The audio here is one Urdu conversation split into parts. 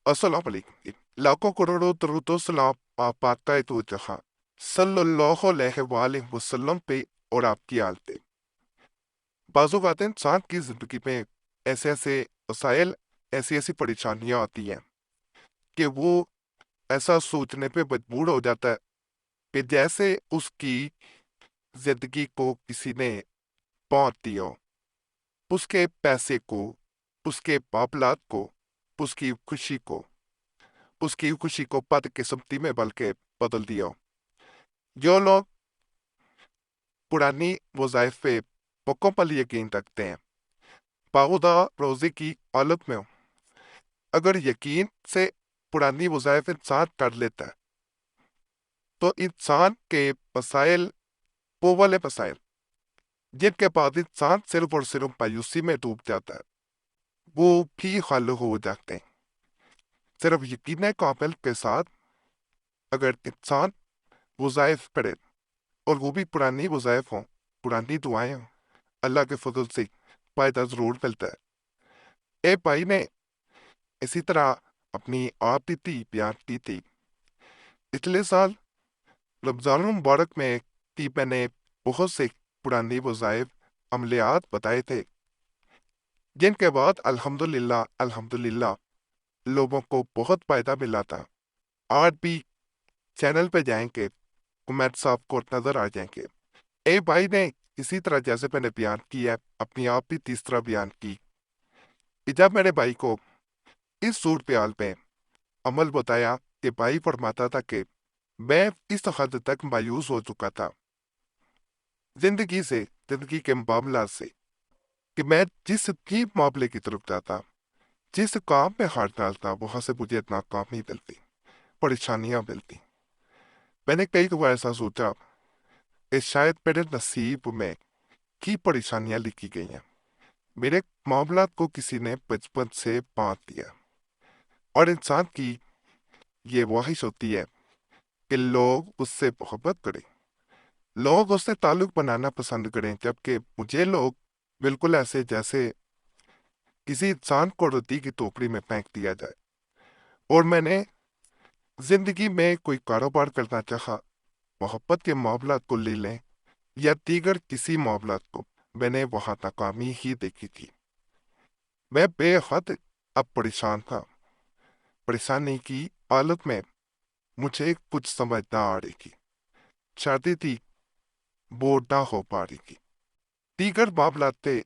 السلام علیکم، لاکھوں کروڑوں درود و سلام آپ پاک تو جہاں صلی اللہ علیہ وآلہ وسلم پہ اور آپ کی آل پہ۔ بعض اوقات انسان کی زندگی میں ایسے ایسے مسائل، ایسی ایسی پریشانیاں آتی ہیں کہ وہ ایسا سوچنے پہ مجبور ہو جاتا ہے کہ جیسے اس کی زندگی کو کسی نے پونچ دیا ہو، اس کے پیسے کو، اس کے معاملات کو، اس کی خوشی کو بد قسمتی میں بلکہ بدل دیا ہو۔ جو لوگ پرانی وظائف پہ مکمل یقین رکھتے ہیں، باخدا روزی کی حالت میں ہو، اگر یقین سے پرانی وظائف انسان کر لیتا ہے تو انسان کے مسائل، وہ والے مسائل جن کے بعد انسان صرف اور صرف مایوسی میں ڈوب جاتا ہے، وہ بھی حل ہو جاتے ہیں۔ صرف یقین کامل کے ساتھ اگر انسان وظائف پڑھے، اور وہ بھی پرانی وظائف ہوں، پرانی دعائیں ہوں، اللہ کے فضل سے فائدہ ضرور ملتا ہے۔ ایک بھائی نے اسی طرح اپنی آپ بیتی بیان کی تھی۔ پچھلے سال رمضان المبارک میں کہ میں نے بہت سے پرانی وظائف، عملیات بتائے تھے، جن کے بعد الحمدللہ لوگوں کو بہت فائدہ ملا تھا۔ آج بھی چینل پہ جائیں گے، کمنٹس آپ کو نظر آ جائیں گے۔ ایک بھائی نے اسی طرح جیسے میں نے بیان کی ہے، اپنی آپ بھی تیسرا بیان کی کہ جب میرے بھائی کو اس صورتحال میں عمل بتایا کہ بھائی فرماتا تھا کہ میں اس حد تک مایوس ہو چکا تھا زندگی کے معاملات سے کہ میں جس بھی معاملے کی طرف جاتا، جس کام میں ہاتھ ڈالتا، وہاں سے مجھے ناکامی ملتی، پریشانیاں ملتی۔ میں نے کئی دفعہ ایسا سوچا کہ شاید میرے نصیب میں کی پریشانیاں لکھی گئی ہیں، میرے معاملات کو کسی نے بچپن سے باندھ دیا، اور انسان کی یہ خواہش ہوتی ہے کہ لوگ اس سے محبت کریں، لوگ اس سے تعلق بنانا پسند کریں، جبکہ مجھے لوگ بالکل ایسے جیسے کسی انسان کو رتی کی ٹوکری میں پھینک دیا جائے۔ اور میں نے زندگی میں کوئی کاروبار کرنا چاہا، محبت کے معاملات کو لے لیں یا دیگر کسی معاملات کو، میں نے وہاں ناکامی ہی دیکھی تھی۔ میں بے حد اب پریشان تھا۔ پریشانی کی حالت میں مجھے کچھ سمجھ نہ آ رہی تھی، شادی تھی وہ نہ ہو پا رہی تھی، دیگر معاملات تھے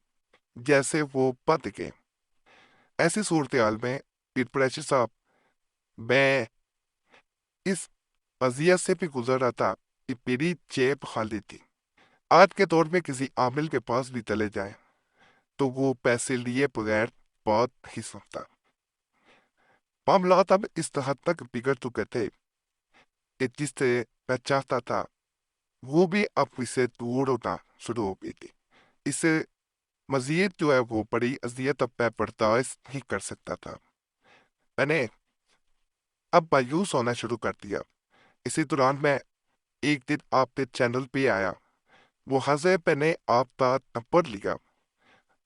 جیسے وہ بد گئے۔ ایسی صورتحال میں پیر پریشر صاحب، میں اس اذیت سے بھی گزر رہا تھا کہ میری جیب خالی تھی۔ آج کے دور میں کسی عامل کے پاس بھی چلے جائیں تو وہ پیسے لیے بغیر بات نہیں سنتا۔ معاملات اب اس حد تک بگڑ چکے تھے کہ جس سے میں چاہتا تھا وہ بھی اب اسے دور ہونا شروع ہو گئی تھی۔ اس سے مزید جو ہے وہ بڑی اذیت اب میں برداشت نہیں کر سکتا تھا۔ میں نے اب مایوس ہونا شروع کر دیا۔ اسی دوران میں ایک دن آپ کے چینل پہ آیا، وہاں سے میں نے آپ کا نمبر لیا،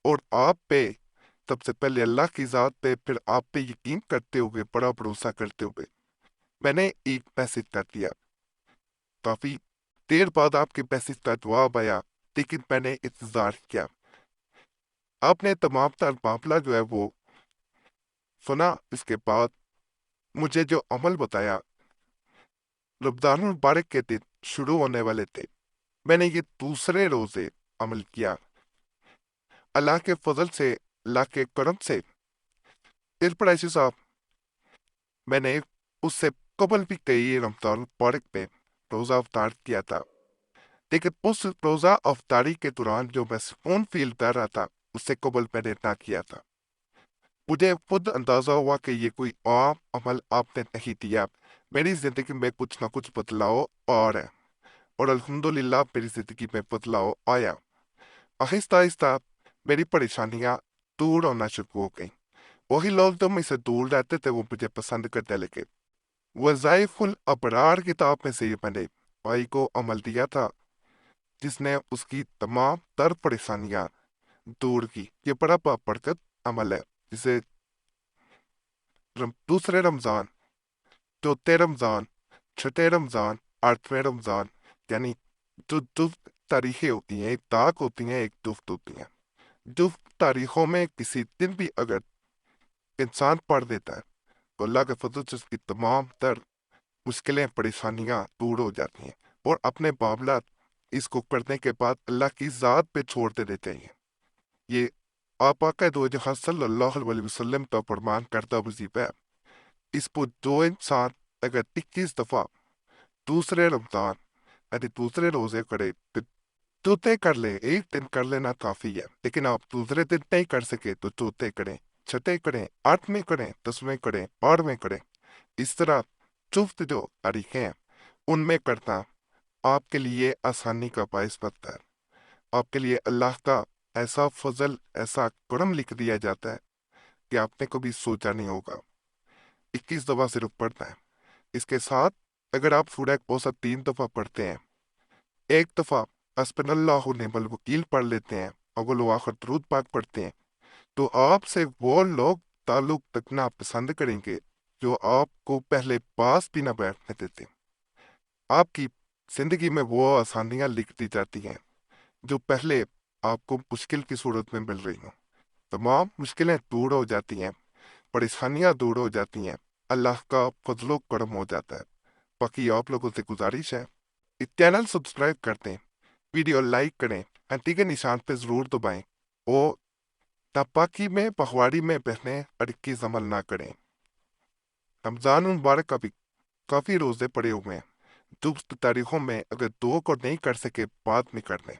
اور آپ پہ سب سے پہلے اللہ کی ذات پہ، پھر آپ پہ یقین کرتے ہوئے، بڑا بھروسہ کرتے ہوئے میں نے ایک میسج کر دیا۔ کافی دیر بعد آپ کے میسج کا جواب آیا، لیکن میں نے انتظار کیا۔ آپ نے تمام تر معاملہ جو ہے وہ سنا۔ اس کے بعد مجھے جو عمل بتایا، رمضان المبارک کے دن شروع ہونے والے تھے، میں نے یہ دوسرے روزے عمل کیا۔ اللہ کے فضل سے، اللہ کے کرم سے، پیر پریشر صاحب، میں نے اس سے قبل بھی کئی رمضان المبارک میں روزہ افطار کیا تھا، لیکن اس روزہ افطاری کے دوران جو میں سکون فیل کر رہا تھا، اس سے قبل میں نے نہ کیا تھا۔ مجھے خود اندازہ ہوا کہ یہ کوئی عام عمل آپ نے نہیں دیا، میری زندگی میں کچھ نہ کچھ بدلاؤ آ رہا ہے، اور الحمدللہ میری زندگی میں بدلاؤ آیا۔ آہستہ آہستہ میری پریشانیاں دور ہونا شروع ہو گئیں۔ وہی لوگ جو مجھ سے دور رہتے تھے وہ مجھے پسند کرنے لگے۔ وظائف الابرار کتاب میں سے یہ میں نے بھائی کو عمل دیا تھا، جس نے اس کی تمام تر پریشانیاں دور کی۔ یہ بڑا بابرکت عمل ہے، جسے دوسرے رمضان، چوتھے رمضان، چھٹے رمضان، آٹھویں رمضان، یعنی جو جفت تاریخیں ہوتی ہیں، ایک طاق ہوتی ہیں، ایک جفت ہوتی ہیں۔ جفت تاریخوں میں کسی دن بھی اگر انسان پڑھ دیتا ہے تو اللہ کے فضل سے اس کی تمام تر مشکلیں، پریشانیاں دور ہو جاتی ہیں، اور اپنے معاملات اس کو پڑھنے کے بعد اللہ کی ذات پہ چھوڑ دینے چاہیے۔ یہ آپ آقا دو جہاں صلی اللہ علیہ وسلم کا فرمان کردہ وظیفہ ہے۔ اس کو جو انسان اگر 21 دفعہ دوسرے رمضان یعنی دوسرے روزے کرے، چوتھے کر لے، ایک دن کر لینا کافی ہے، لیکن آپ دوسرے دن نہیں کر سکے تو چوتھے کریں، چھٹے کریں، آٹھویں کریں، 10ویں کریں، 12ویں کریں۔ اس طرح چفت جو تاریخیں ہیں ان میں کرنا آپ کے لیے آسانی کا باعث بنتا ہے۔ آپ کے لیے اللہ کا ایسا فضل، ایسا کرم لکھ دیا جاتا ہے کہ آپ نے کبھی سوچا نہیں ہوگا۔ 21 دفعہ صرف پڑھنا ہے۔ اس کے ساتھ اگر آپ سورہ کوثر 3 دفعہ پڑھتے ہیں، ایک دفعہ حسبنا اللہ ونعم الوکیل پڑھ لیتے ہیں، اول و آخر درود پاک پڑھتے ہیں، تو آپ سے وہ لوگ تعلق رکھنا پسند کریں گے جو آپ کو پہلے پاس بھی نہ بیٹھنے دیتے۔ آپ کی زندگی میں وہ آسانیاں لکھ دی جاتی ہیں جو پہلے آپ کو مشکل کی صورت میں مل رہی ہوں۔ تمام مشکلیں دور ہو جاتی ہیں، پریشانیاں دور ہو جاتی ہیں، اللہ کا فضل و کرم ہو جاتا ہے۔ باقی آپ لوگوں سے گزارش ہے، اس چینل سبسکرائب کرتے ہیں، ویڈیو لائک کریں، گھنٹی کے نشان پہ ضرور دبائیں، اور ناپاکی میں پخواڑی میں بہنے اڑکیز عمل نہ کریں۔ رمضان مبارک کا بھی کافی روزے پڑے ہوئے ہیں، دوست تاریخوں میں اگر 2 کو نہیں کر سکے بعد میں کر لیں،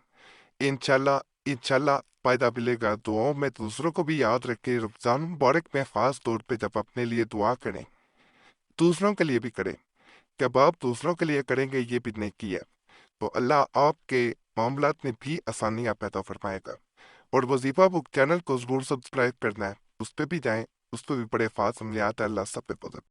انشاءاللہ فائدہ ملے گا۔ دعاؤں میں دوسروں کو بھی یاد رکھیں۔ رمضان مبارک میں خاص طور پہ جب اپنے لیے دعا کریں، دوسروں کے لیے بھی کریں۔ جب آپ دوسروں کے لیے کریں گے یہ بھی نیکی ہے، تو اللہ آپ کے معاملات میں بھی آسانیاں پیدا فرمائے گا۔ اور وظیفہ بک چینل کو ضرور سبسکرائب کرنا ہے، اس پہ بھی جائیں، اس پہ بھی بڑے خاص عملیات ہے۔ اللہ سب پہ فضل